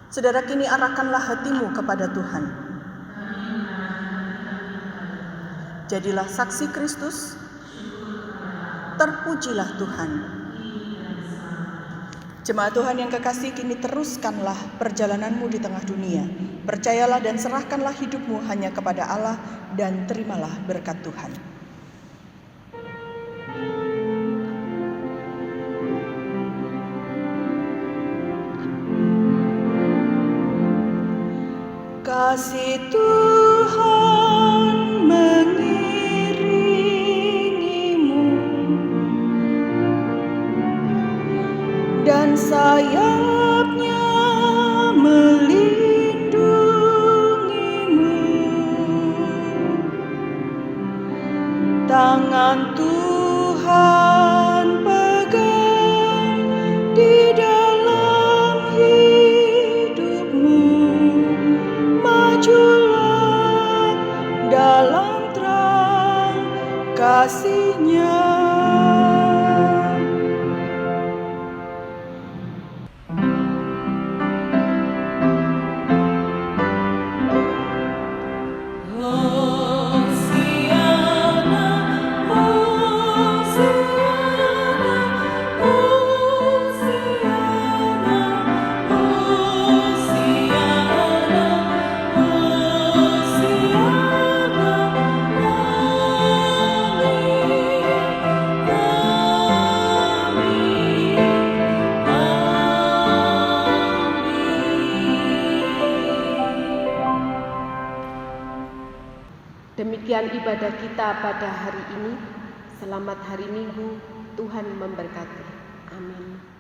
S5: Saudara, kini arahkanlah hatimu kepada Tuhan. Jadilah saksi Kristus. Terpujilah Tuhan. Jemaat Tuhan yang kekasih, kini teruskanlah perjalananmu di tengah dunia. Percayalah dan serahkanlah hidupmu hanya kepada Allah dan terimalah berkat Tuhan. Kasih Tuhan mengiringimu dan sayap-Nya melindungimu. Tangan Tuhan pegang di dalam hidupmu. Majulah dalam terang kasih-Nya. Hosiana, Hosiana, Hosiana, Hosiana, Hosiana,
S2: Demikian ibadah kita pada hari ini. Selamat hari Minggu, Tuhan memberkati. Amin.